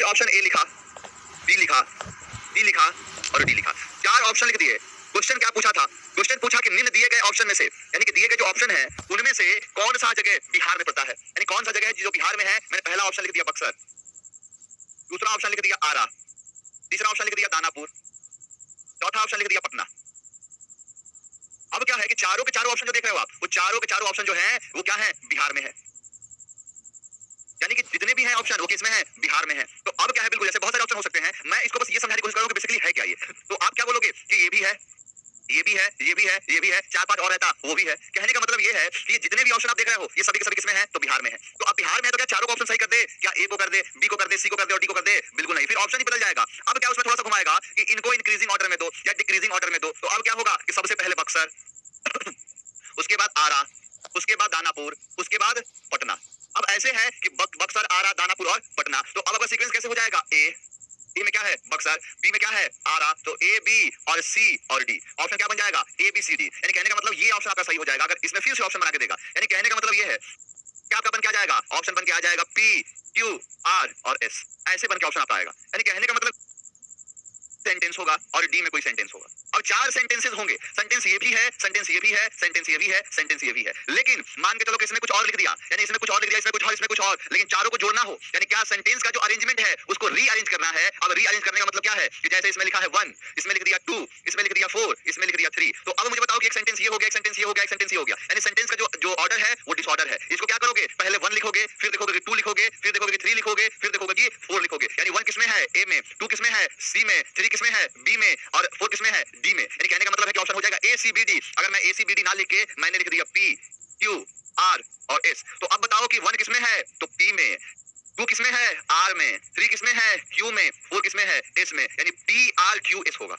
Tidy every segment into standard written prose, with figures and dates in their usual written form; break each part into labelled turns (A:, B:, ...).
A: से option A लिखा, B लिखा, डी लिखा और डी लिखा, 4 ऑप्शन लिख दिए। क्वेश्चन क्या पूछा था? क्वेश्चन पूछा कि निम्न दिए गए ऑप्शन में से, यानी कि दिए गए जो ऑप्शन है उनमें से कौन सा जगह बिहार में पड़ता है, यानी कौन सा जगह है जो बिहार में है। मैंने पहला ऑप्शन लिख दिया बक्सर, दूसरा ऑप्शन लिख दिया आरा, तीसरा ऑप्शन लिख दिया दानापुर, चौथा ऑप्शन लिख दिया पटना। अब क्या है कि चारों के चारों ऑप्शन जो देख रहे हो आप, वो चारों के चारों ऑप्शन जो है वो क्या है, बिहार में है, यानी कि जितने भी हैं ऑप्शन वो किस में है, बिहार में है। तो अब क्या है, बिल्कुल जैसे बहुत सारे ऑप्शन हो सकते हैं, मैं इसको बस ये समझाने की कोशिश करूंगा कि बेसिकली है क्या ये। तो आप क्या बोलोगे कि ये भी है, ये भी है, ये भी है, ये भी है, 4-5 और रहता वो भी है। कहने का मतलब ये है कि ये जितने भी ऑप्शन आप देख रहे हो ये सभी के सभी किसमें है, तो बिहार में है। तो अब बिहार में है तो क्या चारों को ऑप्शन सही कर दे, क्या ए को कर दे, बी को कर दे, सी को कर दे और डी को कर दे? बिल्कुल नहीं, फिर ऑप्शन ही बदल जाएगा। अब क्या उसमें थोड़ा सा घुमाएगा कि इनको इंक्रीजिंग ऑर्डर में दो या डिक्रीजिंग ऑर्डर में दो। तो अब क्या होगा कि सबसे पहले बक्सर उसके बाद आरा, उसके बाद दानापुर, उसके बाद पटना। अब ऐसे है कि बक्सर, आरा, दानापुर और पटना। तो अब अगर सीक्वेंस कैसे हो जाएगा, ए में क्या है बक्सर, बी में क्या है आरा, तो ए बी और सी और डी। ऑप्शन क्या बन जाएगा, ए बी सी डी। यानी कहने का मतलब ये ऑप्शन आपका सही हो जाएगा अगर इसमें फिर से ऑप्शन बना के देगा। यानी कहने का मतलब ये है कि आपका बन के आ जाएगा, ऑप्शन बन के आ जाएगा पी क्यू आर और एस, ऐसे बन के ऑप्शन आपका आएगा। यानी कहने का मतलब सेंटेंस होगा और डी में कोई सेंटेंस होगा। अब 4 सेंटेंसेस होंगे, सेंटेंस ये भी है, सेंटेंस ये भी है, सेंटेंस ये भी है, सेंटेंस ये भी है। लेकिन मान के चलो कि इसमें कुछ और लिख दिया, यानी इसमें कुछ और लिख दिया, इसमें कुछ और, इसमें कुछ और, लेकिन चारों को जोड़ना हो, यानी क्या सेंटेंस का जो अरेंजमेंट है उसको रीअरेंज करना है। अब रीअरेंज करने का मतलब क्या है कि जैसे इसमें लिखा है 1, इसमें लिख दिया 2, इसमें लिख दिया 4, इसमें लिख दिया 3। तो अब मुझे बताओ कि एक सेंटेंस ये हो गया, एक सेंटेंस ये हो गया, एक सेंटेंस ये हो गया, यानी सेंटेंस का जो ऑर्डर है वो डिसऑर्डर है। इसको क्या करोगे, पहले 1 लिखोगे, फिर देखोगे कि 2 लिखोगे, फिर देखोगे कि 3 लिखोगे, फिर देखोगे कि 4 लिखोगे। यानी 1 किसमें है, ए में, 2 किसमें है, सी में, 3 किसमें है, बी में और 4 किसमें है, डी में। यानी कहने का मतलब है कि ऑप्शन हो जाएगा ए सी बी डी। अगर मैं ए सी बी डी ना लिख के मैंने लिख दिया पी क्यू आर और एस, तो अब बताओ कि 1 किसमें है, तो पी में, 2 किसमें है, आर में, 3 किसमें है, क्यू में, 4 किसमें है, एस में। यानी पी आर क्यू एस होगा।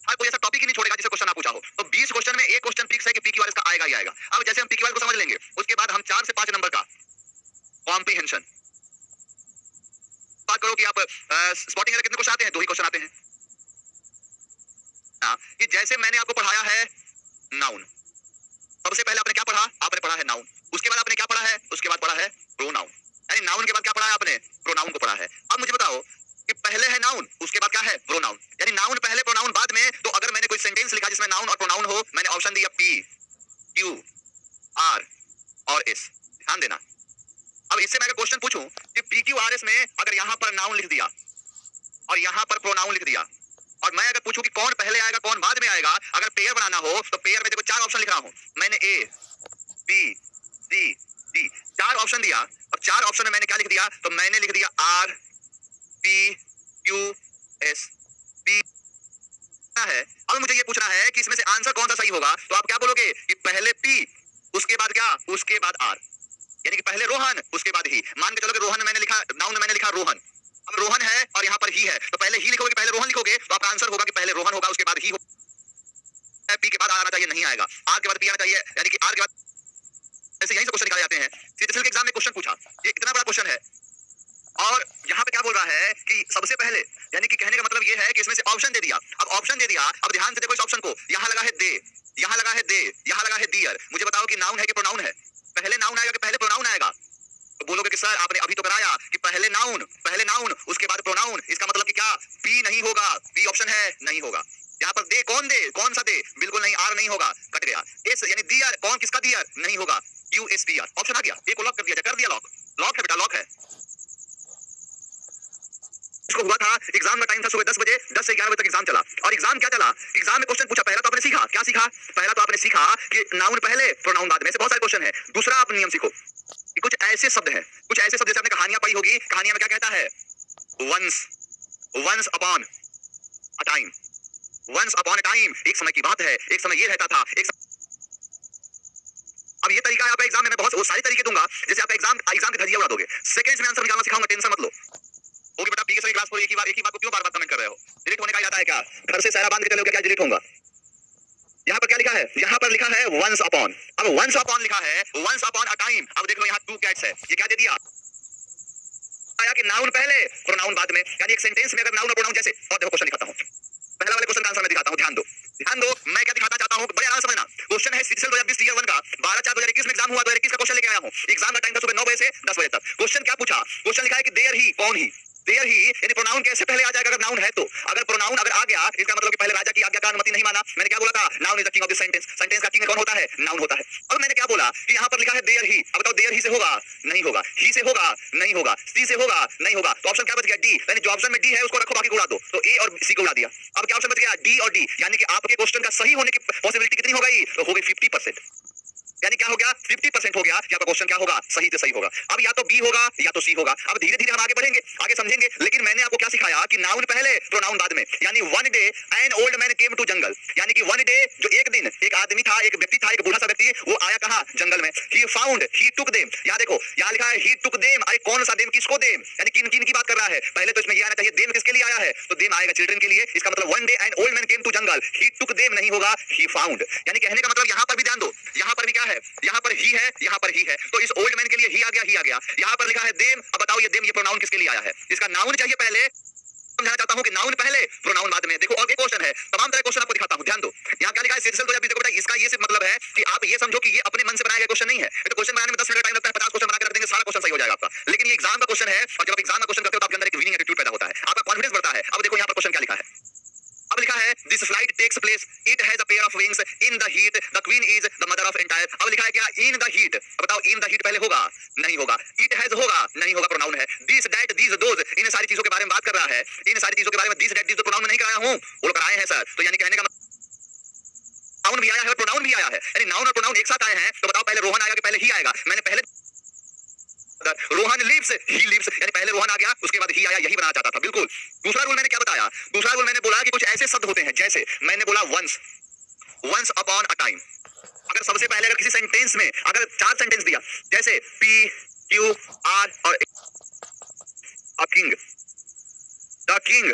A: हर कोई ऐसा टॉपिक ही नहीं छोड़ेगा जिससे क्वेश्चन ना पूछा हो। तो 20 क्वेश्चन में एक क्वेश्चन फिक्स है कि पी क्यू आर एस का आएगा ही आएगा। अब जैसे हम पी क्यू आर को समझ लेंगे, उसके बाद हम 4 से 5 नंबर का कॉम्प्रिहेंशन बात करो कि आप स्पॉटिंग एरर कितने क्वेश्चन आते हैं, 2 ही क्वेश्चन आते हैं कि जैसे मैंने आपको पढ़ाया है नाउन, सबसे पहले आपने क्या पढ़ा, आपने पढ़ा है नाउन, उसके बाद आपने क्या पढ़ा है, उसके बाद पढ़ा है प्रोनाउन, यानी नाउन के बाद क्या पढ़ा है आपने, प्रोनाउन को पढ़ा है। अब मुझे बताओ कि पहले है नाउन, उसके बाद क्या है, प्रोनाउन, यानी नाउन पहले प्रोनाउन बाद में। तो अगर मैंने कोई सेंटेंस लिखा जिसमें नाउन और प्रोनाउन हो, मैंने ऑप्शन दिया पी क्यू आर और एस। ध्यान देना, अब इससे मैं अगर क्वेश्चन पूछूं कि पी क्यू आर एस में अगर यहां पर नाउन लिख दिया और यहां पर प्रोनाउन लिख दिया, और मैं अगर पूछूं कि कौन पहले आएगा कौन बाद में आएगा, अगर पेयर बनाना हो तो पेयर में देखो 4 ऑप्शन लिख रहा हूं मैंने, A B C D, 4 option दिया। अब 4 ऑप्शन में मैंने क्या लिख दिया, तो मैंने लिख दिया R P Q S P है। अब मुझे ये पूछना है कि इसमें से आंसर कौन सा सही होगा। तो आप क्या बोलोगे कि पहले पी, उसके बाद क्या, उसके बाद आर, यानी कि पहले रोहन उसके बाद ही। मान के चलो कि रोहन मैंने लिखा, नाउन मैंने लिखा रोहन, अब रोहन है और यहाँ पर ही है, तो पहले ही लिखोगे, पहले रोहन लिखोगे, तो आपका आंसर होगा कि पहले रोहन होगा उसके बाद ही होगा। पी के बाद आना चाहिए, नहीं आएगा, आर के बाद पी आना चाहिए, यानी कि आर के बाद। ऐसे यहीं से क्वेश्चन निकाले जाते हैं। सीजीएल के एग्जाम में क्वेश्चन पूछा, ये इतना बड़ा क्वेश्चन है और यहाँ पे क्या बोल रहा है कि सबसे पहले, यानी कि कहने का मतलब ये है कि इसमें से ऑप्शन दे दिया। अब ऑप्शन दे दिया, अब ध्यान से देखो इस ऑप्शन को, यहाँ लगा है दे, यहाँ लगा है दे, यहाँ लगा है दियर। मुझे बताओ कि नाउन है कि प्रोनाउन है, पहले नाउन आएगा कि पहले प्रोनाउन आएगा। तो बोलोगे कि सर आपने अभी तो कराया कि पहले नाउन उसके बाद प्रोनाउन, इसका मतलब कि क्या, पी नहीं होगा, पी ऑप्शन है, नहीं होगा। यहाँ पर दे, कौन दे, कौन सा दे, बिल्कुल नहीं, आर नहीं होगा, कट गया। एस यानी दियर, कौन किसका दियर, नहीं होगा, U S P R, option आ गया, ए को लॉक कर दिया, कर दिया लॉक, लॉक है बेटा, लॉक है। इसको हुआ था, एग्जाम का टाइम था सुबह 10 बजे, 10 से 11 बजे तक एग्जाम चला। और एग्जाम क्या चला, एग्जाम में क्वेश्चन पूछा, पहला तो आपने सीखा, क्या सीखा, पहला तो आपने सीखा कि नाउन पहले प्रोनाउन बाद में, से बहुत सारे क्वेश्चन है। दूसरा आप नियम सीखो कि कुछ ऐसे शब्द हैं, कुछ ऐसे शब्द जैसे आपने कहानियां पढ़ी होगी, कहानियां में क्या कहता है, once upon a time, once upon a time, एक समय की बात है, एक समय ये रहता था, अब ये तरीका है आपका एग्जाम में, मैं बहुत सारे तरीके दूंगा जैसे आपका एग्जाम की धज्जियां उड़ा दोगे। सेकंड्स में आंसर निकालना सिखाऊंगा, टेंशन मत लो। ओके बेटा, पी के सभी क्लास को एक ही बात को क्यों बार-बार कमेंट कर रहे हो, डिलीट होने का जाता है क्या, घर से सारा बांध के चलोगे क्या डिलीट होगा। यहाँ पर क्या लिखा है, यहाँ पर लिखा है वंस अपॉन, अब वंस अपॉन लिखा है, वंस अपॉन अ टाइम। अब देख लो यहाँ 2 कैट्स है, ये क्या दे दिया, आया कि नाउन पहले प्रोनाउन बाद में, यानी एक सेंटेंस में अगर नाउन और प्रोनाउन जैसे। और देखो क्वेश्चन दिखाता हूं, पहला वाले क्वेश्चन का आंसर मैं दिखाता हूं, ध्यान दो, मैं क्या दिखाना चाहता हूं, बड़े आराम से समझना। क्वेश्चन है सीजीएल 2020 ईयर 1 का, 12/4/2021 में एग्जाम हुआ, 2021 का क्वेश्चन लेके आया हूं। एग्जाम का टाइम था सुबह 9 बजे से 10 बजे तक। क्वेश्चन क्या पूछा, क्वेश्चन लिखा है कि देयर ही, कौन ही, देयर ही यानी प्रोनाउन कैसे पहले आ जाएगा अगर नाउन है तो? अगर प्रोनाउन अगर आ गया इसका मतलब कि पहले राजा की आज्ञा का अनुमति नहीं माना। मैंने क्या बोला था? Noun is the king of the sentence. Sentence का किंग कौन होता है? नाउन होता है। अब मैंने क्या बोला कि यहाँ पर लिखा है देयर ही। अब बताओ देयर ही से होगा? नहीं होगा। ही से होगा? नहीं होगा। सी से होगा? नहीं होगा। तो ऑप्शन क्या बच गया? डी। यानी जो ऑप्शन में डी है उसको रखो, बाकी को उड़ा दो। तो ए और सी को उड़ा दिया। अब क्या ऑप्शन बच गया? डी और डी। यानी कि आपके क्वेश्चन का सही होने की पॉसिबिलिटी कितनी हो गई? तो हो गई 50%। यानी क्या हो गया? 50% हो गया कि आपका क्वेश्चन क्या होगा? सही से सही होगा। अब या तो बी होगा या तो सी होगा। अब धीरे धीरे हम आगे बढ़ेंगे, आगे समझेंगे। लेकिन मैंने आपको क्या सिखाया कि नाउन पहले प्रोनाउन बाद में। यानी one day an old man came to jungle, यानी कि वन डे जो एक दिन एक आदमी था, एक व्यक्ति था, एक बूढ़ा सा व्यक्ति, वो आया कहां? जंगल में। He found, he took them. यहां देखो, यहां लिखा है ही टुक देम। अरे कौन सा देम? किसको देम? यानी किन किन की बात कर रहा है? पहले तो इसमें ये आना चाहिए देम किसके लिए आया है? तो देम आएगा चिल्ड्रन के लिए। इसका मतलब one day an old man came to jungle, he took them नहीं होगा, ही फाउंड। यानी कहने का मतलब यहां पर भी ध्यान दो, यहां पर भी क्या है? यहां पर ही है, यहां पर ही है। तो इस ओल्ड मैन के लिए ही आ गया, ही आ गया। यहां पर लिखा है देम। अब बताओ ये देम, ये प्रोनाउन किसके लिए आया है? इसका नाउन चाहिए पहले। समझाना चाहता हूं कि नाउन पहले प्रोनाउन बाद में। देखो और एक क्वेश्चन है, तमाम तरह क्वेश्चन आपको दिखाता हूं, ध्यान दो। यहां क्या लिखा है? सिर्फ देखो बेटा, इसका ये सिर्फ मतलब है कि आप ये समझो कि ये अपने मन से बनाया गया क्वेश्चन नहीं है। तो क्वेश्चन बनाने में 10 मिनट टाइम लगता है, 50 क्वेश्चन बना के रख देंगे, सारा क्वेश्चन सही हो जाएगा आपका। लेकिन ये एग्जाम का क्वेश्चन है, और जब आप एग्जाम का क्वेश्चन करते हो तो आपके अंदर एक विनिंग एटीट्यूड पैदा होता है, आपका कॉन्फिडेंस बढ़ता है। अब देखो यहां पर क्वेश्चन क्या लिखा है। अब लिखा है this flight takes place, it has a pair of wings in the heat, the queen is the mother of entire. अब लिखा है क्या? In the heat. बताओ इन द हीट पहले होगा? नहीं होगा। इट हैज होगा? नहीं होगा, प्रोनाउन है। दिस दैट दीज दोज, इन सारी चीजों के बारे में बात कर रहा है। इन सारी चीजों के बारे में दिस दैट दीज तो प्रोनाउन नहीं कराया हूं, वो लोग कराए हैं सर। तो यानी कहने का नाउन भी आया है और प्रोनाउन भी आया है, यानी नाउन और प्रोनाउन एक साथ आए हैं। तो बताओ पहले रोहन आएगा कि पहले ही आएगा? मैंने पहले रोहन लिव्स, ही लिव्स, यानी पहले रोहन आ गया उसके बाद ही आया, यही बनाना चाहता था। बिल्कुल। दूसरा रूल मैंने क्या बताया? दूसरा रूल मैंने बोला कि कुछ ऐसे शब्द होते हैं, जैसे मैंने बोला once, once upon a time. अगर सबसे पहले अगर किसी सेंटेंस में अगर 4 सेंटेंस दिया, जैसे पी क्यू आर और a king, the king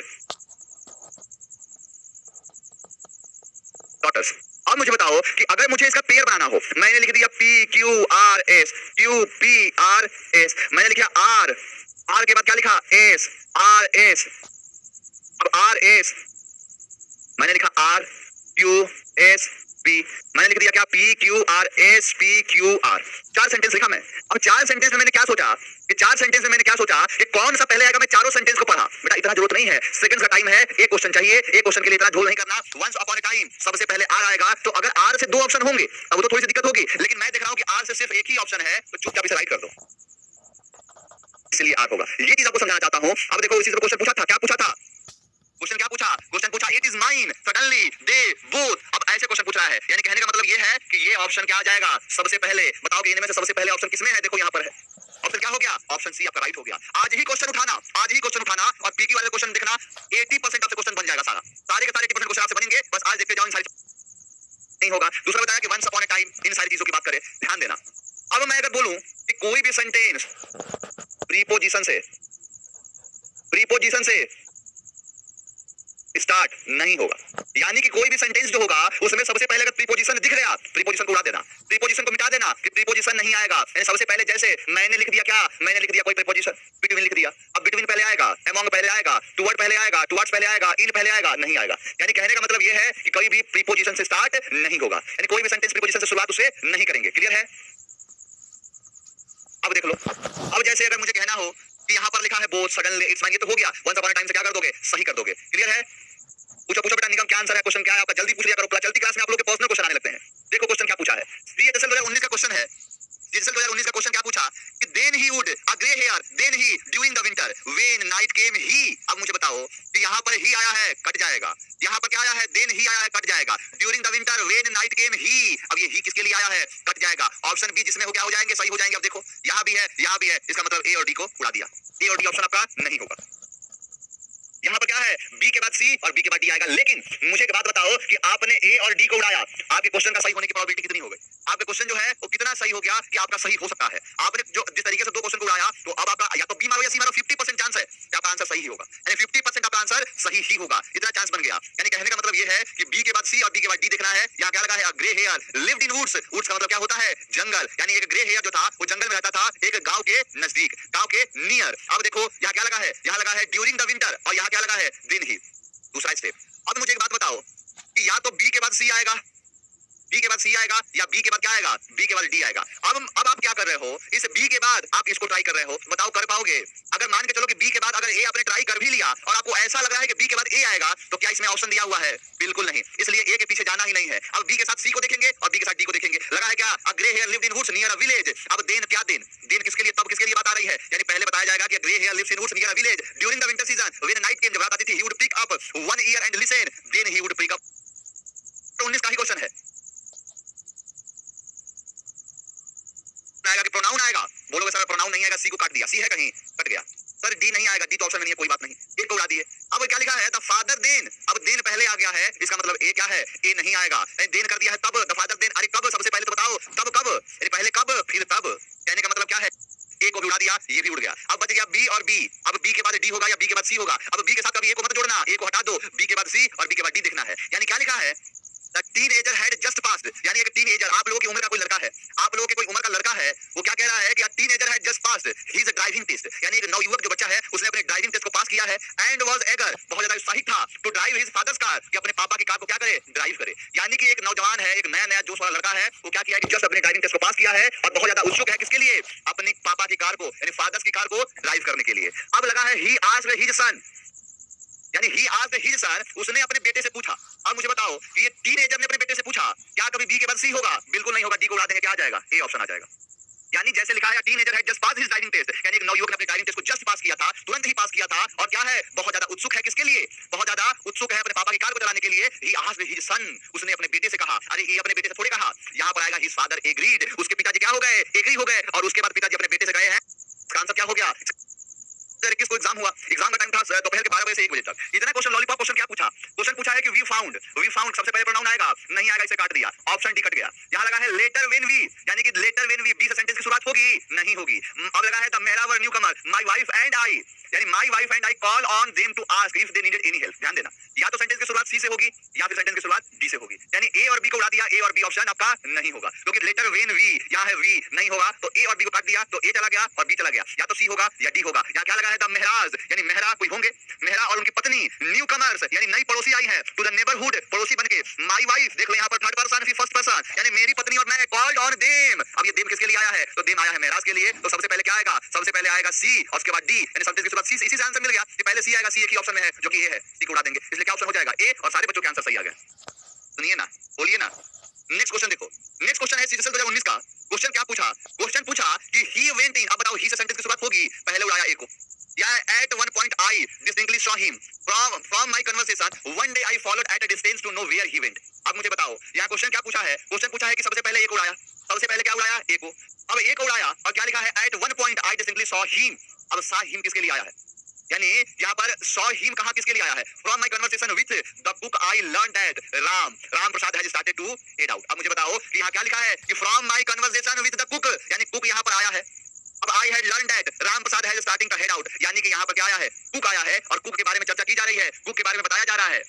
A: daughters. अब मुझे बताओ कि अगर मुझे इसका पेयर बनाना हो, मैंने लिख दिया P Q R S, Q P R S, मैंने लिखा आर, आर के बाद क्या लिखा? S, R S. अब आर एस मैंने लिखा आर क्यू एस पी, मैंने लिख दिया क्या? P Q R S P Q are. 4 sentence लिखा मैं। अब 4 सेंटेंस में मैंने क्या सोचा कि 4 सेंटेंस में मैंने क्या सोचा कि कौन सा पहले आएगा? मैं चारों सेंटेंस को पढ़ा। बेटा इतना जरूरत नहीं है, सेकंड्स का टाइम है, एक क्वेश्चन चाहिए, एक क्वेश्चन के लिए इतना झोल नहीं करना। वंस अपॉन अ टाइम सबसे पहले आर आएगा, तो अगर आर से 2 ऑप्शन होंगे अब तो थोड़ी सी दिक्कत होगी, लेकिन मैं देख रहा हूं कि आर से सिर्फ एक ही ऑप्शन है, तो चुपचाप इसे राइट कर दो, इसलिए आर होगा। ये चीज आपको समझाना चाहता हूं। अब देखो इसी से क्वेश्चन पूछा था, क्या पूछा था? क्वेश्चन क्या पूछा? क्वेश्चन पूछा it is mine, suddenly they both. अब ऐसे क्वेश्चन पूछ रहा है, यानी कहने का मतलब ये है कि ये ऑप्शन क्या आ जाएगा सबसे पहले? बताओ कि इनमें से सबसे पहले ऑप्शन किसमें है? देखो यहां पर है, ऑप्शन क्या हो गया? ऑप्शन सी आपका राइट हो गया। आज ही क्वेश्चन उठाना, आज ही क्वेश्चन उठाना और पीक्यू वाले क्वेश्चन देखना, 80% आपसे क्वेश्चन बन जाएगा, सारा सारे के सारे 80% क्वेश्चन आपसे बनेंगे। बस आज देखते जाओ, इन सारी नहीं होगा। दूसरा बताया कि वंस अपॉन अ टाइम, इन सारी चीजों की बात करें, ध्यान देना। अब मैं अगर बोलूं कि कोई भी सेंटेंस प्रीपोजिशन से स्टार्ट नहीं होगा, यानी कि कोई भी सेंटेंस जो होगा उसमें सबसे पहले अगर प्रीपोजिशन दिख गया, प्रीपोजिशन को उड़ा देना, प्रीपोजिशन को मिटा देना कि प्रीपोजिशन नहीं आएगा। यानी सबसे पहले जैसे मैंने लिख दिया, क्या मैंने लिख दिया? कोई प्रीपोजिशन, बिटवीन लिख दिया। अब बिटवीन पहले आएगा, अमंग पहले आएगा, टुवर्ड पहले आएगा, टुवर्ड्स पहले आएगा, इन पहले आएगा, नहीं आएगा। यानी कहने का मतलब यह है कि कोई भी प्रीपोजिशन से स्टार्ट नहीं होगा, यानी कोई भी सेंटेंस प्रीपोजिशन से शुरुआत उसे नहीं करेंगे। क्लियर है? अब देख लो, अब जैसे अगर मुझे कहना हो कि यहाँ पर लिखा है बोथ, सडनली, इट्स माइन, ये तो हो गया। वंस अपॉन अ टाइम से क्या कर दोगे? सही कर दोगे। क्लियर है? पूछो पूछो बेटा, निगम क्या आंसर है? क्वेश्चन क्या है आपका? जल्दी पूछ लिया करो, चलती क्लास में आप लोग के पर्सनल क्वेश्चन आने लगते हैं। देखो क्वेश्चन क्या पूछा है, सीएसएल 2019 का क्वेश्चन है। सीएसएल 2019 का क्वेश्चन क्या पूछा कि then he would a grey hare, then he during the winter when night came he. अब मुझे बताओ कि यहाँ पर ही आया है, कट जाएगा। यहाँ पर क्या आया है? देन ही आया है, कट जाएगा। During the winter when night came he, अब ये ही किसके लिए आया है? कट जाएगा। ऑप्शन बी जिसमें हो क्या हो जाएंगे? सही हो जाएंगे। अब देखो यहाँ भी है, यहाँ भी है, इसका मतलब ए और डी को उड़ा दिया। ए और डी ऑप्शन आपका नहीं होगा। यहाँ पर क्या है? बी के बाद सी और बी के बाद डी आएगा। लेकिन मुझे एक बात बताओ कि आपने ए और डी को उड़ाया, आपके क्वेश्चन का सही होने की प्रोबेबिलिटी कितनी हो गई? आपका क्वेश्चन जो है वो कितना सही हो गया कि आपका सही हो सकता है? आपने जो जिस तरीके से 2 क्वेश्चन को उड़ाया, तो अब आपका या तो बी मारो या सी मारो, 50% चांस है कि आपका आंसर सही होगा, यानी 50% आपका आंसर सही ही होगा। इतना चांस बन गया, यानी कहने का मतलब ये है कि बी के बाद सी और बी के बाद डी देखना है। यहाँ क्या लगा है? Grey hair lived in woods. Woods का मतलब क्या होता है? जंगल, यानी एक ग्रे हेयर जो था वो जंगल में रहता था, एक गांव के नजदीक, गांव के नियर। अब देखो यहाँ क्या लगा है? यहाँ लगा है ड्यूरिंग द विंटर, और यहाँ क्या लगा है? दिन ही। दूसरा स्टेप। अब मुझे एक बात बताओ कि या तो बी के बाद सी आएगा बी के बाद सी आएगा या बी के बाद क्या आएगा, बी के बाद डी आएगा। अब आप क्या कर रहे हो, इस बी के बाद आप इसको ट्राई कर रहे हो, बताओ कर पाओगे? अगर मान के चलो कि बी के बाद अगर ए आपने ट्राई कर भी लिया और आपको ऐसा लग रहा है कि बी के बाद ए आएगा, तो क्या इसमें ऑप्शन दिया हुआ है? बिल्कुल नहीं, इसलिए ए के पीछे जाना ही नहीं है। अब बी के साथ सी को देखेंगे और बी के साथ डी को देखेंगे। लगा है क्या? A grey hair lived in woods near a village. अब देन क्या देन, देन किसके लिए, तब किसके लिए बात आ रही है? यानी पहले बताया जाएगा कि grey hare lives in woods near a village during the winter season when night came, जब रात आती थी, he would pick up one ear and listen, then he would pick up. 19 का ही क्वेश्चन है। आएगा कि प्रोनाउन आएगा, बोलोगे सर प्रोनाउन नहीं आएगा, सी को काट दिया, सी है कहीं, कट गया। सर डी नहीं आएगा, डी तो ऑप्शन में नहीं है, कोई बात नहीं, ए को उड़ा दिए। अब क्या लिखा है, द फादर देन। अब देन पहले आ गया है, इसका मतलब ए क्या है, ए नहीं आएगा। देन कर दिया है तब, द फादर देन। अरे कब, सबसे पहले तो बताओ तब कब, अरे पहले कब फिर तब, कहने का मतलब क्या है, ए को भी उड़ा दिया, ये भी उड़ गया। अब बच गया बी और बी। अब बी के बाद डी होगा या बी के बाद सी होगा। अब बी के साथ कभी ए को मत जोड़ना, ए को हटा दो, बी के बाद सी और बी के बाद डी देखना है। यानी क्या लिखा है, the teenager had just passed, यानी एक टीनेजर, आप लोगों की उम्र का कोई लड़का है, आप लोगों के कोई उम्र का लड़का है, वो क्या कह रहा है कि teenager had just passed his driving test, यानी एक नवयुवक जो बच्चा है उसने अपने ड्राइविंग टेस्ट को पास किया है, एंड वाज एगर, बहुत ज्यादा उत्साहित था, to drive his father's car, कि अपने पापा की कार को क्या करे, ड्राइव करे। यानी कि एक नौजवान है, एक नया नया जोश वाला लड़का है, वो क्या किया है कि जस्ट अपने ड्राइविंग टेस्ट को पास किया है और बहुत ज्यादा उत्सुक है किसके लिए, अपने पापा की कार को, यानी फादर्स की कार को ड्राइव करने के लिए। अब लगा है ही आस्क्ड हिज सन, यानी ही आस्क्ड हिज सन, उसने अपने बेटे से पूछा। अब मुझे बताओ कि ये टीनेजर ने अपने बेटे से पूछा, क्या कभी बी के बाद सी होगा? बिल्कुल नहीं होगा, डी को उड़ा देंगे, क्या आ जाएगा, ए ऑप्शन आ जाएगा। यानी जैसे लिखा है teenager had just pass his driving test, यानी एक नवयुवक ने अपने ड्राइविंग टेस्ट को जस्ट पास किया था, तुरंत ही पास किया था, और क्या है, बहुत ज्यादा उत्सुक है किसके लिए, बहुत ज्यादा उत्सुक है अपने पापा की कार को चलाने के लिए। ही आस्क्ड हिज सन, उसने अपने बेटे से कहा। अरे ये अपने बेटे से थोड़े कहा, यहाँ पर आएगा हिज फादर एग्रीड, उसके पिताजी क्या हो गए, एग्री हो गए, और उसके बाद पिताजी अपने बेटे से गए हैं। इसका आंसर क्या हो गया, किसको एग्जाम हुआ, एग्जाम का टाइम था दोपहर के 12 बजे से 1 बजे तक। इतना क्वेश्चन लॉलीपॉप क्वेश्चन क्या पूछा, क्वेश्चन पूछा है कि वी फाउंड, सबसे पहले प्रोनाउन आएगा, नहीं आएगा, इसे काट दिया, ऑप्शन डी कट गया। यहां लगा है लेटर व्हेन वी, यानी कि लेटर व्हेन वी, बी से सेंटेंस की शुरुआत होगी, नहीं होगी। अब लगा है द मेहरावर newcomer my wife and I, यानी my wife and I call on them to ask if they needed any help. ध्यान देना, या तो सेंटेंस की शुरुआत सी से होगी या फिर सेंटेंस की शुरुआत डी से होगी, यानी ए और बी को उड़ा दिया, ए और बी ऑप्शन आपका नहीं होगा, क्योंकि लेटर व्हेन वी, यहां है वी नहीं होगा, तो ए और बी को काट दिया, तो ए चला गया और बी चला गया, या तो सी होगा या डी होगा। यहां क्या लगा है, द मेहराज, यानी मेहरा कोई होंगे, मेहरा और उनकी पत्नी, न्यू कमर्स, यानी नई पड़ोसी आई है, टू द नेबरहुड, पड़ोसी बनके, माय वाइफ, देखो यहाँ पर थर्ड पर्सन फिर फर्स्ट पर्सन, यानी मेरी पत्नी और मैं, कॉल्ड ऑन देम। अब ये देम किसके लिए आया है, तो देम आया है मेहराज के लिए, तो सबसे पहले क्या आएगा, सबसे पहले आएगा सी और उसके बाद डी, यानी सेंटेंस के बाद सी, इसी से आंसर मिल गया कि पहले सी आएगा, सी एक ही ऑप्शन में है जो कि ए है, सी को उड़ा देंगे, इसलिए क्या ऑप्शन हो जाएगा, ए, और सारे बच्चों के आंसर सही आ गए। सुनिए ना, बोलिए ना। नेक्स्ट क्वेश्चन देखो, नेक्स्ट क्वेश्चन है सीजीएल 2019 का। क्वेश्चन क्या पूछा, क्वेश्चन पूछा कि ही वेंट इन, अब बताओ ही से सेंटेंस की शुरुआत होगी, पहले उड़ाया ए को, या at one point I distinctly saw him from my conversation one day I followed at a distance to know where he went। अब मुझे बताओ यहाँ क्वेश्चन क्या पूछा है, क्वेश्चन पूछा है कि सबसे पहले ए को उड़ाया, सबसे पहले क्या उड़ाया, ए को। अब ए को उड़ाया और क्या लिखा है, at one point I distinctly saw him। अब saw him किसके लिए आया है, यानी यहाँ पर saw him कहाँ किसके लिए आया है, from my conversation with the book I learned that Ram Prasad has started to head out। अब मुझे बताओ कि यहाँ क्या लिखा है कि from my conversation with the book, यानी कुक यहाँ पर आया है। अब I had learned that Ram Prasad है starting to head out, यानी कि यहाँ पर क्या आया है, कुक आया है, और कुक के बारे में चर्चा की जा रही है, कुक के बारे में बताया जा रहा है।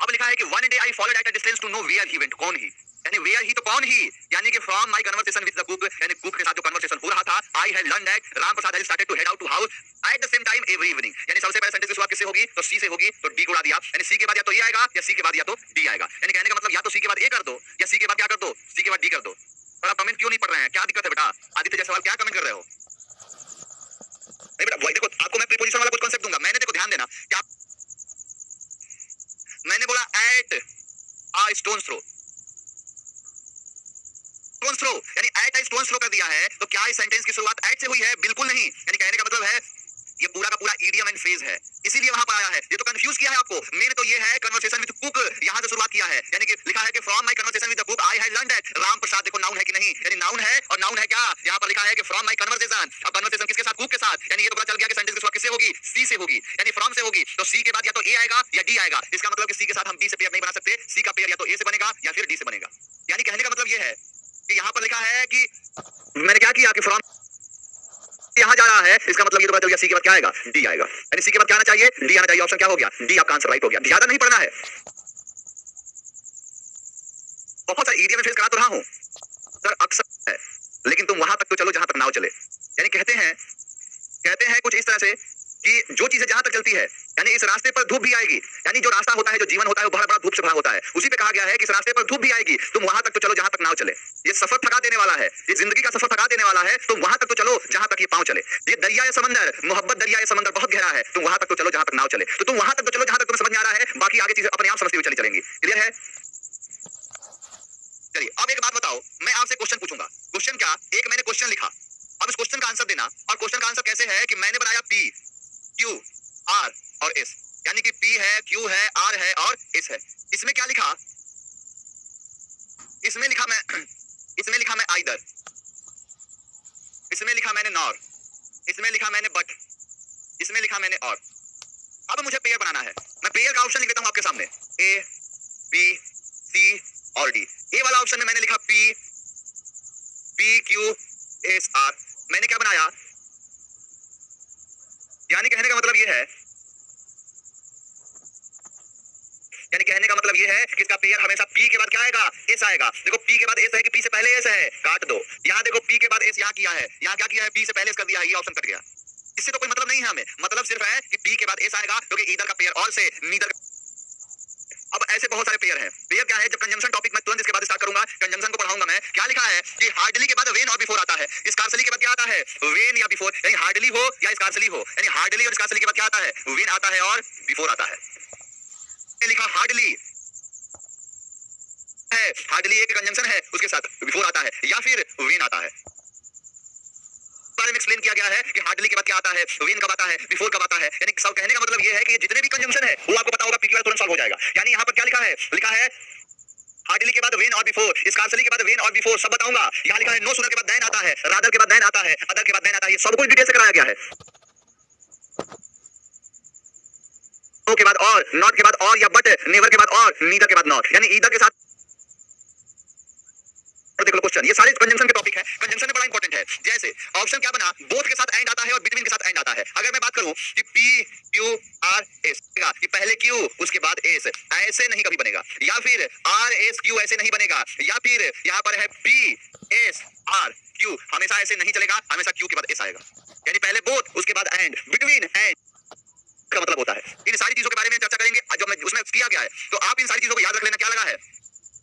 A: अब लिखा है कि one day I followed at a distance to know where he went, कौन ही, यानी where ही तो कौन ही, यानी कि from my conversation with the cook, यानी कुक के साथ जो कन्वर्सेशन हो रहा था, I had learned that Ram Prasad had started to head out to house at the same time every evening, यानी सबसे पहले सेंटेंस की शुरुआत किससे होगी, तो सी से होगी, तो डी को उड़ा दिया, यानी सी के बाद या तो ए आएगा या सी के बाद या तो डी आएगा, यानी कहने का मतलब या तो सी के बाद ए कर दो या सी के बाद क्या कर दो, सी के बाद डी कर दो। और आप कमेंट क्यों नहीं पढ़ रहे हैं, क्या दिक्कत है बेटा, आदित्य जयसवाल क्या कमेंट कर रहे हो? नहीं बेटा, वही देखो, आपको मैं प्रीपोजिशन वाला कुछ कांसेप्ट दूंगा, मैंने देखो ध्यान देना, क्या मैंने बोला, एट आ स्टोन थ्रो, स्टोन थ्रो, यानी एट आ स्टोन थ्रो कर दिया है, तो क्या इस सेंटेंस की शुरुआत एट से हुई है? बिल्कुल नहीं, यानी कहने का मतलब है ये पूरा का पूरा इडियम एंड फ्रेज है, इसीलिए वहां पर आया है। ये तो कंफ्यूज किया है आपको, मैंने तो ये है कन्वर्सेशन विद कुक, यहां से शुरुआत किया है, यानी कि लिखा है कि from my conversation with the cook I had learned that Ram Prasad, देखो नाउन है कि नहीं, यानी नाउन है, और नाउन है क्या, यहां पर लिखा है कि फ्रॉम माय कन्वर्सेशन। अब कन्वर्सेशन किसके साथ, कुक के साथ, यानी ये तो पता चल गया कि सेंटेंस की शुरुआत किससे होगी, सी से होगी, यानी फ्रॉम से होगी, तो सी के बाद या तो ए आएगा या डी आएगा, इसका मतलब कि सी के साथ हम बी से पेयर नहीं बना सकते, सी का पेयर या तो ए से बनेगा या फिर डी से बनेगा। यानी कहने का मतलब ये है कि यहाँ पर लिखा है कि मैंने क्या किया कि फ्रॉम यहाँ जा रहा है, इसका मतलब ये तो पता चल गया सी के बाद क्या आएगा, डी आएगा, यानी सी के बाद क्या आना चाहिए, डी आना चाहिए, ऑप्शन क्या हो गया, डी आपका आंसर राइट हो गया। ज्यादा नहीं पढ़ना है, बहुत सारे इडियम में फेस करा तो रहा हूं सर, अक्सर है, लेकिन तुम वहां तक तो चलो जहां तक नाव चले, यानी कहते हैं कुछ इस तरह से कि जो चीजें जहां तक चलती है, यानी इस रास्ते पर धूप भी आएगी, यानी जो रास्ता होता है, जो जीवन होता है, वो बड़ा बड़ा धूप से भरा होता है। उसी पे कहा गया है कि इस रास्ते पर धूप भी आएगी, तुम वहां तक तो चलो जहां तक नाव चले। ये सफर थका देने वाला है, ये जिंदगी का सफर थका देने वाला है, तुम वहां तक तो चलो जहां तक ये पांव चले। ये दरिया या समंदर, मोहब्बत दरिया या समंदर बहुत गहरा है, तुम वहां तक तो चलो जहां तक नाव चले। तो तुम वहां तक तो चलो जहां तक तुम्हें समझ में आ रहा है, बाकी आगे चीजें अपने आप समझती हुई चली चलेंगी। क्लियर है? चलिए अब एक बात बताओ, मैं आपसे क्वेश्चन पूछूंगा। क्वेश्चन क्या? एक मैंने क्वेश्चन लिखा, अब इस क्वेश्चन का आंसर देना। और क्वेश्चन का आंसर कैसे है कि मैंने बनाया पी, क्यू, आर और एस, यानी कि पी है, क्यू है, आर है और एस है। इसमें क्या लिखा? इसमें लिखा मैं आइदर, इसमें लिखा मैंने नॉर, इसमें लिखा मैंने बट, इसमें लिखा मैंने और। अब मुझे पेयर बनाना है, मैं पेयर का ऑप्शन लिख देता हूं आपके सामने, ए, बी, सी और डी। ए वाला ऑप्शन में मैंने लिखा P, P Q S R. मैंने क्या बनाया? यानी कहने का मतलब यह है, यानी कहने का मतलब यह है कि इसका पेयर हमेशा पी के बाद क्या आएगा? एस आएगा। देखो पी के बाद एस है कि पी से पहले एस है, काट दो। यहाँ देखो पी के बाद एस यहाँ किया है, यहाँ क्या किया है? पी से पहले एस कर दिया है, ये ऑप्शन कट गया। इससे तो कोई मतलब नहीं है हमें, मतलब सिर्फ है कि पी के बाद एस आएगा क्योंकि ईदर का पेयर और से नीदर। अब ऐसे बहुत सारे पेयर हैं। पेयर क्या है? जब कंजंक्शन टॉपिक मैं तुरंत इसके बाद स्टार्ट करूंगा, कंजंक्शन को पढ़ाऊंगा मैं। क्या लिखा है कि हार्डली के बाद वेन और बिफोर आता है, स्कार्सली के बाद क्या आता है? वेन या बिफोर, यानी हार्डली हो या स्कार्सली हो, यानी हार्डली और स्कार्सली के बाद क्या आता है? वेन आता है और बिफोर आता है। लिखा हार्डली है, हार्डली एक कंजंक्शन है, उसके साथ बिफोर आता है या फिर वेन आता है। बारे में एक्सप्लेन किया गया है कि हार्डली के बाद क्या आता है, वेन कब आता है, बिफोर कब आता है। यानी सब कहने का मतलब ये है कि जितने भी कंजंक्शन है वो आपको पता होगा, पीक्यूआर तुरंत सॉल्व हो जाएगा। यानी यहाँ पर क्या लिखा है? लिखा है हार्डली के बाद वेन और बिफोर, स्कार्सली के बाद वेन और बिफोर, सब बताऊंगा। यहाँ लिखा है नो सूनर के बाद देन आता है, रादर के बाद देन आता है, अदर के बाद देन आता है। ये सब कुछ डिटेल से कराया गया है। नो के बाद और, नॉट के बाद और या बट, नेवर के बाद और, नीदर के बाद नॉट, यानी ईदर के साथ। देख लो क्वेश्चन, ये सारे कंजंक्शन के टॉपिक है, कंजंक्शन में बड़ा इंपॉर्टेंट है। जैसे ऑप्शन क्या बना? बोथ के साथ एंड आता है और बिटवीन के साथ एंड आता है। अगर मैं बात करूं कि पी क्यू आर एस, कि पहले क्यू उसके बाद एस, ऐसे नहीं कभी बनेगा। या फिर आर एस क्यू, ऐसे नहीं बनेगा। या फिर यहाँ पर है पी एस आर क्यू, हमेशा ऐसे नहीं चलेगा, हमेशा क्यू के बाद एस आएगा। यानी पहले बोथ उसके बाद एंड, बिटवीन एंड का मतलब होता है। इन सारी चीजों के बारे में चर्चा करेंगे जो मैं उसमें किया गया है, तो आप इन सारी चीजों को याद रख लेना। क्या लगा है?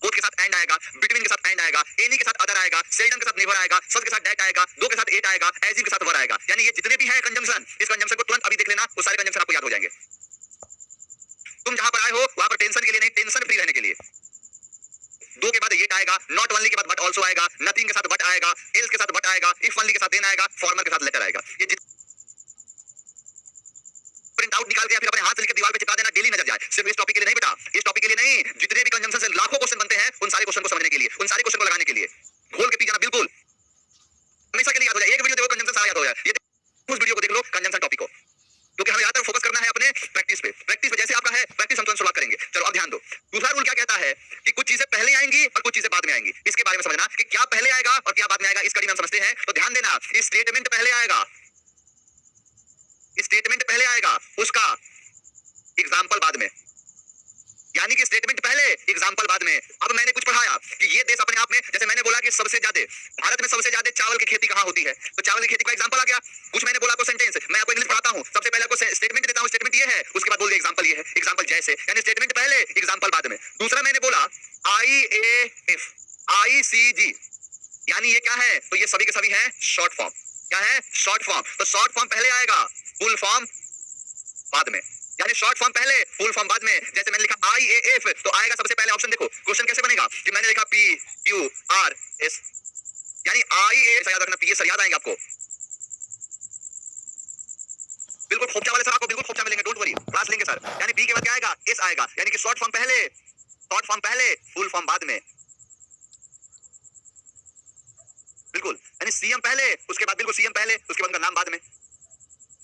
A: बोथ के साथ एंड आएगा, बिटवीन के साथ एंड आएगा, एनी के साथ अदर आएगा, सेल्डम के साथ नेवर आएगा, सब के साथ दैट आएगा, दो के साथ एट आएगा, एजिम के साथ वर आएगा। यानी ये जितने भी हैं कंजंक्शन, इस कंजंक्शन को तुरंत अभी देख लेना, वो सारे कंजंक्शन आपको याद हो जाएंगे। तुम जहां पर आए हो वहां पर टेंशन के लिए नहीं, टेंशन फ्री रहने के लिए। दो के बाद येट आएगा, नॉट ओनली के बाद बट आल्सो आएगा, नथिंग के साथ बट आएगा, एल्स के साथ बट आएगा, इफ ओनली के साथ देन आएगा, फॉर्मर के साथ लेटर आएगा। ये प्रिंट आउट निकाल के या फिर अपने हाथ से लिख के दीवार पे चिपका देना, डेली नजर जाए। सिर्फ इस टॉपिक के लिए नहीं बेटा, इस टॉपिक के लिए नहीं, जितने भी कंजंक्शन से लाखों क्वेश्चन बनते हैं, उन सारे क्वेश्चन को समझने के लिए, उन सारे क्वेश्चन को लगाने के लिए घोल के पी जाना, बिल्कुल हमेशा के लिए याद हो जाए। एक वीडियो देखो कंजंक्शन सारा याद हो जाए, ये उस वीडियो को देख लो कंजंक्शन टॉपिक को, क्योंकि हमें ज्यादातर फोकस करना है अपने प्रैक्टिस पे। प्रैक्टिस पे जैसे आपका है, प्रैक्टिस हम तुरंत शुरुआत करेंगे। चलो अब ध्यान दो, दूसरा रूल क्या कहता है कि कुछ चीजें पहले आएंगी और कुछ चीजें बाद में आएंगी। इसके बारे में समझना कि क्या पहले आएगा और क्या बाद में आएगा, इस कड़ी में हम समझते हैं। तो ध्यान देना, स्टेटमेंट पहले आएगा, स्टेटमेंट पहले आएगा, उसका एग्जाम्पल बाद में, यानी कि स्टेटमेंट पहले एग्जाम्पल बाद में। अब मैंने कुछ पढ़ाया कि ये देश अपने आप में, जैसे मैंने बोला कि सबसे ज्यादा भारत में सबसे ज्यादा चावल की खेती कहां होती है, तो चावल की खेती का एग्जांपल आ गया। कुछ मैंने बोला आपको सेंटेंस, मैं आपको इंग्लिश पढ़ाता हूं, सबसे पहले आपको स्टेटमेंट देता हूं, स्टेटमेंट ये है, उसके बाद बोल दे एग्जांपल ये है, एग्जांपल जैसे, यानी स्टेटमेंट पहले एग्जांपल बाद में। दूसरा मैंने बोला IAF ICG, यानी ये क्या है? तो ये सभी के सभी हैं शॉर्ट फॉर्म। क्या है? Short form. तो शॉर्ट फॉर्म पहले आएगा, फुल फॉर्म बाद में, यानी शॉर्ट फॉर्म पहले फुल फॉर्म बाद में। जैसे मैंने लिखा IAF, तो आएगा सबसे पहले ऑप्शन। देखो क्वेश्चन कैसे बनेगा कि मैंने लिखा PQRS, यानी IAF, याद रखना, पी सर याद आएंगे आपको, बिल्कुल खोपचा वाले सर आपको बिल्कुल खोपचा मिलेंगे, डोंट वरी, क्लास लेंगे सर। यानी पी के बाद क्या आएगा? एस आएगा, यानी कि शॉर्ट फॉर्म पहले, शॉर्ट फॉर्म पहले, फुल फॉर्म बाद में, बिल्कुल। यानी सीएम पहले, उसके बाद बिल्कुल सीएम पहले, उसके बाद उनका नाम बाद में।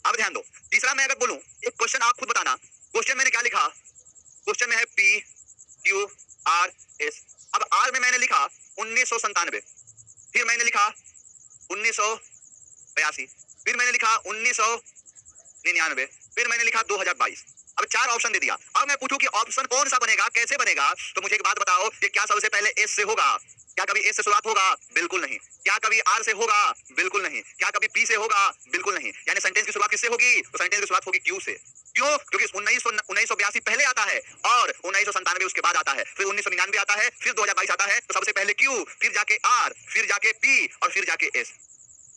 A: अब ध्यान दो, तीसरा मैं अगर बोलूं, एक क्वेश्चन आप खुद बताना, क्वेश्चन मैंने क्या लिखा? क्वेश्चन में है PQRS। अब आर में मैंने लिखा 1997, फिर मैंने लिखा 1982, फिर मैंने लिखा 1999, फिर मैंने लिखा 2022। अब 4 ऑप्शन दे दिया। अब मैं पूछूं कि ऑप्शन कौन सा बनेगा, कैसे बनेगा, तो मुझे एक बात बताओ कि क्या सबसे पहले एस से होगा? क्या कभी एस से शुरुआत होगा? बिल्कुल नहीं। क्या कभी आर से होगा? बिल्कुल नहीं। क्या कभी पी से होगा? बिल्कुल नहीं। यानी सेंटेंस की शुरुआत किससे होगी? तो सेंटेंस की शुरुआत होगी क्यू से। क्यों? क्योंकि 1982 पहले आता है और 1997 उसके बाद आता है, फिर 1999 आता है, फिर 2022 आता है। तो सबसे पहले क्यू, फिर जाके आर, फिर जाके पी और फिर जाके एस,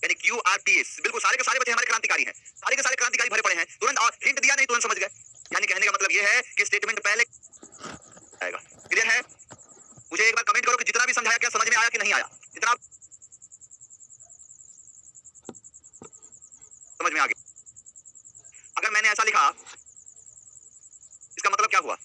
A: यानी क्यू आर टी एस। बिल्कुल सारे के सारे बच्चे हमारे क्रांतिकारी हैं, सारे के सारे क्रांतिकारी भरे पड़े हैं। तुरंत और हिंट दिया नहीं, तुरंत समझ गए। यानी कहने का मतलब यह है कि स्टेटमेंट पहले आएगा। क्लियर है? मुझे एक बार कमेंट करो कि जितना भी समझाया क्या समझ में आया कि नहीं आया, जितना समझ में आ गया। अगर मैंने ऐसा लिखा, इसका मतलब क्या हुआ?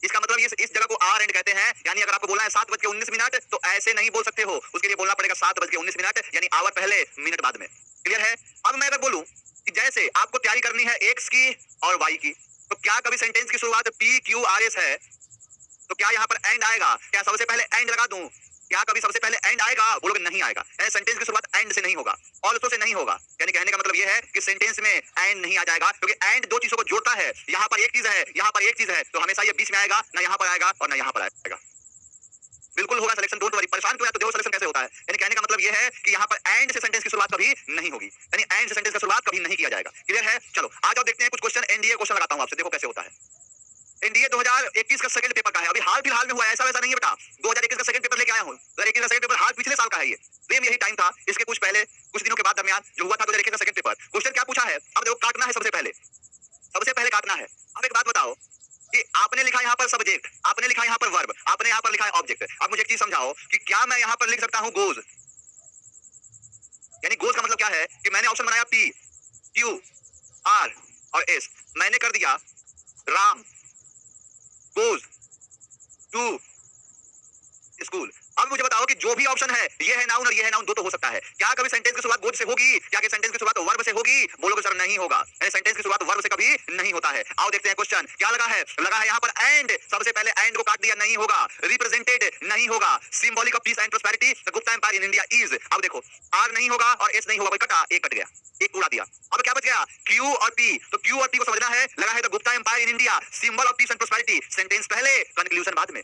A: इसका मतलब ये इस जगह को आर एंड कहते हैं। यानी अगर आपको बोलना है 7:19 तो ऐसे नहीं बोल सकते हो, उसके लिए बोलना पड़ेगा 7:19, यानी आवर पहले मिनट बाद में। क्लियर है? अब मैं अगर बोलूं कि जैसे आपको तैयारी करनी है एक्स की और वाई की, तो क्या कभी सेंटेंस की शुरुआत पी क्यू आर एस है? तो क्या यहाँ पर एंड आएगा? क्या सबसे पहले एंड लगा दूं? क्या कभी सबसे पहले एंड आएगा? बोलोगे नहीं आएगा। यानी सेंटेंस की शुरुआत एंड से नहीं होगा, ऑल्सो से नहीं होगा। यानी कहने का मतलब यह है कि सेंटेंस में एंड नहीं आ जाएगा, क्योंकि एंड दो चीजों को जोड़ता है। यहाँ पर एक चीज है, यहाँ पर एक चीज है, तो हमेशा ये बीच में आएगा, ना यहाँ पर आएगा और ना यहाँ पर आएगा। बिल्कुल होगा सिलेक्शन, डोंट वरी। परेशान क्यों है? तो देखो सिलेक्शन कैसे होता है। यानी कहने का मतलब यह है कि यहाँ पर एंड से सेंटेंस की शुरुआत कभी नहीं होगी, यानी एंड से सेंटेंस की शुरुआत कभी नहीं किया जाएगा। क्लियर है? चलो आ जाओ, देखते हैं कुछ क्वेश्चन। एनडीए क्वेश्चन लगाता हूँ आपसे, देखो कैसे होता है। एनडीए 2021 का सेकंड पेपर का है, अभी हाल फिलहाल में हुआ है, ऐसा वैसा नहीं है बेटा। 2021 का सेकंड पेपर लेके आया हूँ। 2021 का सेकंड पेपर हाल पिछले साल का है। ये सेम यही टाइम था, इसके कुछ पहले कुछ दिनों के बाद दरमियान जो हुआ था 2021 का सेकंड पेपर। क्वेश्चन क्या पूछा है? अब देखो, काटना है सबसे पहले, सबसे पहले काटना है। अब एक बात बताओ कि आपने लिखा यहाँ पर सब्जेक्ट, आपने लिखा यहाँ पर वर्ब, आपने यहाँ पर लिखा है ऑब्जेक्ट। अब मुझे एक चीज समझाओ कि क्या मैं यहाँ पर लिख सकता हूँ गोज? यानी गोज का मतलब क्या है कि मैंने ऑप्शन बनाया पी क्यू आर और एस, मैंने कर दिया राम गोज टू स्कूल। अब मुझे बताओ कि जो भी ऑप्शन है, ये है नाउन और ये है नाउन, दो तो हो सकता है। क्या कभी सेंटेंस की शुरुआत गोज से होगी? क्या कि सेंटेंस की शुरुआत वर्ब से होगी? बोलोगे सर नहीं होगा, यानी सेंटेंस की शुरुआत वर्ब से कभी नहीं होता है। आओ देखते हैं क्वेश्चन क्या लगा है। लगा है यहाँ पर एंड, सबसे पहले एंड को काट दिया, नहीं होगा। रिप्रेजेंटेड नहीं होगा। Symbolic of peace and prosperity the Gupta empire in India is. अब देखो, आर नहीं होगा और एस नहीं होगा, कटा, एक कट गया, एक उड़ा दिया। अब क्या बच गया? क्यू और पी। तो क्यू और पी को समझना है। लगा है the Gupta empire in India, symbol of peace and prosperity. Sentence पहले, कंक्लूजन बाद में।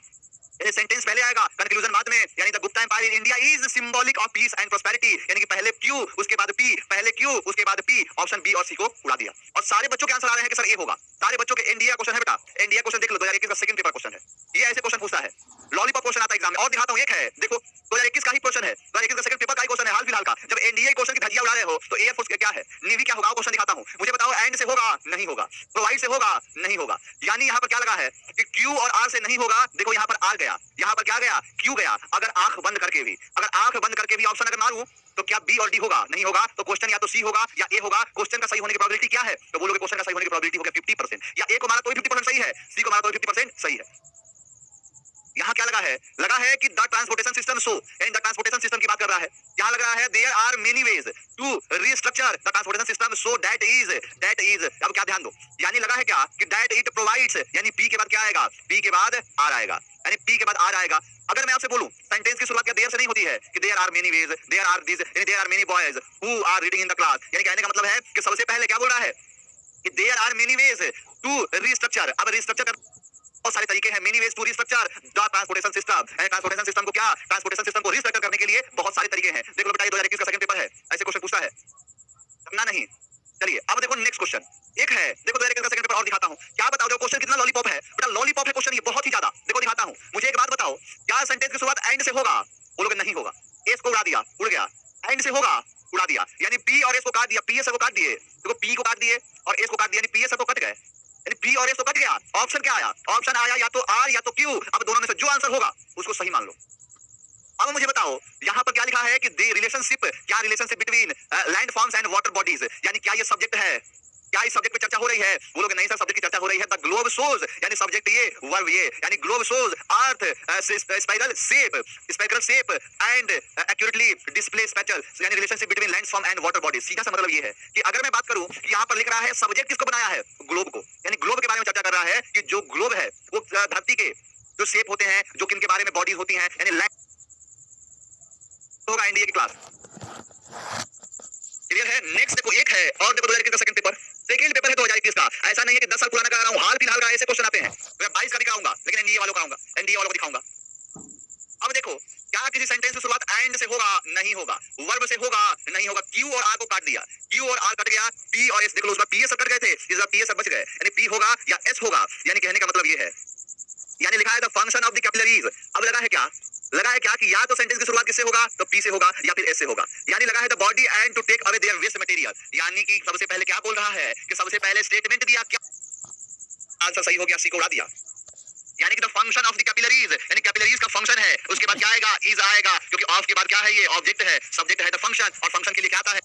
A: सेंटेंस पहले आएगा, कंक्लूजन बाद में। यानी the Gupta empire in India is symbolic of peace and prosperity. यानी कि पहले क्यू उसके बाद पी, पहले क्यू उसके बाद पी। ऑप्शन बी और सी को उड़ा दिया। और सारे बच्चों के आंसर आ रहे हैं कि सर ए होगा। सारे बच्चों के एनडीए क्वेश्चन है बेटा, एनडीए क्वेश्चन देख लो, 2021 का सेकंड पेपर क्वेश्चन है। ये ऐसे क्वेश्चन पूछता है, लॉलीपॉप क्वेश्चन आता है एग्जाम में। और दिखाता हूं, एक है देखो, 2021 का ही क्वेश्चन है, 2021 का सेकंड पेपर का ही क्वेश्चन है, हाल फिलहाल का। जब एनडीए क्वेश्चन की धज्जियां उड़ा रहे हो तो एयरफोर्स क्या है, नेवी क्या होगा, वो क्वेश्चन दिखाता हूं। मुझे बताओ एंड से होगा? नहीं होगा। प्रोवाइड से होगा? नहीं होगा। यानी यहाँ पर क्या लगा है कि क्यू और आर से नहीं होगा। देखो यहाँ पर आर गया, यहाँ पर क्या गया? क्यू गया। अगर आंख बंद करके भी, अगर आंख बंद करके भी ऑप्शन अगर मारूं तो क्या बी और डी होगा? नहीं होगा। तो क्वेश्चन या तो सी होगा या ए होगा। क्वेश्चन का सही होने की प्रोबेबिलिटी क्या है? तो बोलोगे क्वेश्चन का सही होने की प्रोबेबिलिटी होगा 50%। या ए को मारा तो 50% सही है, सी को मारा तो 50% सही है। यहाँ क्या लगा है? लगा है कि द ट्रांसपोर्टेशन सिस्टम सो, यानी द ट्रांसपोर्टेशन सिस्टम की बात कर रहा है। यहाँ लग रहा है there are many ways to restructure the transportation system so that is. अब क्या ध्यान दो, यानी लगा है क्या कि दैट इट प्रोवाइड्स, यानी पी के बाद क्या आएगा? पी के बाद आर आएगा, यानी पी के बाद आर आएगा। अगर मैं आपसे बोलूं सेंटेंस की शुरुआत क्या देयर से नहीं होती है कि there are many ways, there are this, यानी there are many boys who are reading in the class. यानी कहने का मतलब है कि सबसे पहले क्या बोल रहा है कि there are many ways to restructure. अब रीस्ट्रक्चर बहुत सारे तरीके हैं, many ways to restructure the transportation system. Transportation system को क्या, ट्रांसपोर्टेशन सिस्टम को रीस्ट्रक्चर करने के लिए बहुत सारे तरीके हैं। देख लो बेटा, ये 2021 का सेकंड पेपर है, ऐसे क्वेश्चन पूछता है, समझना नहीं। चलिए अब देखो नेक्स्ट क्वेश्चन, एक है देखो 2021 का सेकंड पेपर और दिखाता हूं। क्या बताओ देखो क्वेश्चन कितना लॉलीपॉप है बेटा, लॉलीपॉप है क्वेश्चन ये बहुत ही ज्यादा। देखो दिखाता हूं, मुझे एक बात बताओ, क्या सेंटेंस की शुरुआत एंड से होगा? बोलोगे नहीं होगा। एस को उड़ा दिया, उड़ गया। एंड से होगा, उड़ा दिया। यानी पी और एस को काट दिया, पी एस को काट दिए, देखो पी को काट दिए और एस को काट दिया, यानी पी एस को कट गए, यानी पी और एस तो कट गया। ऑप्शन क्या आया? ऑप्शन आया या तो आर या तो क्यू। अब दोनों में से जो आंसर होगा उसको सही मान लो। अब मुझे बताओ यहाँ पर क्या लिखा है कि द रिलेशनशिप, क्या relationship between land forms and water bodies, यानी क्या ये सब्जेक्ट है? क्या इस सब्जेक्ट पे चर्चा हो रही है? बोलोगे नहीं सर सब्जेक्ट की चर्चा हो रही है। द ग्लोब शोज, यानी सब्जेक्ट ये, वर्ब ये, यानी globe shows earth spiral shape and accurately display special, यानी relationship between land form and water bodies. सीधा सा मतलब ये है कि अगर मैं बात करूं कि यहाँ पर लिख रहा है सब्जेक्ट किसको बनाया है? ग्लोब को, यानी ग्लोब के बारे में चर्चा कर रहा है कि जो ग्लोब है वो धरती के जो शेप होते हैं, जो किन के बारे में बॉडीज होती हैं, यानी लैंड होगा एनडीए की क्लास। क्लियर है? नेक्स्ट देखो एक है और देखो 2021 का सेकंड पेपर, सेकंड पेपर है 2021 का। ऐसा नहीं है कि 10 साल पुराना करा रहा हूं, हाल फिलहाल का ऐसे क्वेश्चन आते हैं। मैं 22 का दिखाऊंगा, लेकिन एनडीए वालों का आऊंगा, एनडीए वालों को दिखाऊंगा। अब देखो सेंटेंस की शुरुआत एंड से होगा नहीं होगा, वर्ब से होगा नहीं होगा। क्यू और आर को काट दिया, क्यू और आर कट गया, पी और एस देख लो, उस बार पी एस कट गए थे, इस बार पी एस बच गए, यानी पी होगा या एस होगा। यानी कहने का मतलब ये है, यानी लिखा है the function of the capillaries. अब लगा है क्या, लगा है क्या कि या तो सेंटेंस की शुरुआत किससे होगा, तो पी से होगा या फिर एस से होगा। यानी लगा है the body and to take away their waste material, यानी कि सबसे पहले क्या बोल रहा है कि सबसे पहले स्टेटमेंट दिया, क्या आंसर सही हो गया, सी को उड़ा दिया। यानी कि the function of the capillaries, यानी कैपिलरीज का फंक्शन है, उसके बाद क्या आएगा, इज आएगा, क्योंकि ऑफ के बाद क्या है, ये ऑब्जेक्ट है, सब्जेक्ट है द फंक्शन, और फंक्शन के लिए क्या आता है,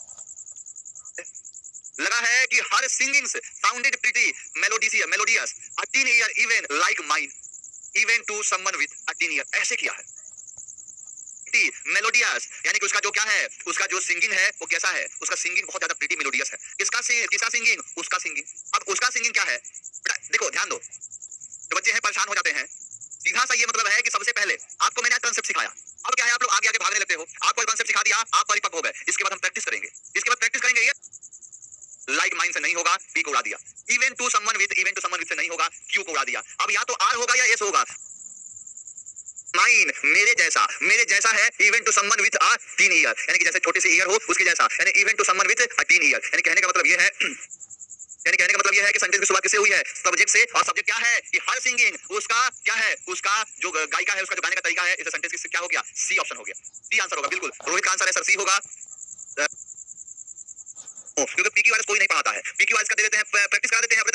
A: लगा है कि her singings sounded pretty melodious a tin ear even like mine even to someone with a tin ear, ऐसे किया है मेलोडियस, यानी कि उसका जो क्या है, उसका जो सिंगिंग है वो कैसा है, उसका सिंगिंग बहुत ज्यादा प्रीटी मेलोडियस है। किसका सिंगिंग, उसका सिंगिंग। अब उसका सिंगिंग क्या है, देखो ध्यान दो, जो बच्चे हैं परेशान हो जाते हैं, सीधा सा ये मतलब है कि सबसे पहले आपको मैंने कॉन्सेप्ट सिखाया, अब क्या है आप लोग आगे आगे भागने लगते हो, आपको कॉन्सेप्ट सिखा दिया, आप परिपक्व हो गए, इसके बाद हम प्रैक्टिस करेंगे, इसके बाद प्रैक्टिस करेंगे। ये लाइक माइन से नहीं होगा, पी को उड़ा दिया, इवन टू समवन विद से नहीं होगा, क्यू को उड़ा दिया। अब या तो आर होगा या एस होगा। माइन मेरे जैसा है, even to someone with a tin year, यानी कि जैसे छोटे से ईयर हो उसके जैसा, यानी even to someone with a tin year. यानी कहने का मतलब ये है, यानी कहने का मतलब यह है कि सेंटेंस की शुरुआत किससे हुई है, सब्जेक्ट से, और सब्जेक्ट क्या है कि हर सिंगिंग, उसका क्या है, उसका जो गायिका है, उसका जो गाने का तरीका है, इस सेंटेंस की क्या हो गया, सी ऑप्शन हो गया, सी आंसर होगा। बिल्कुल रोहित का आंसर है सर, सी होगा, क्योंकि पीक्यूआरएस कोई नहीं पढ़ाता है, पीक्यूआरएस का दे देते हैं, प्रैक्टिस करा देते हैं।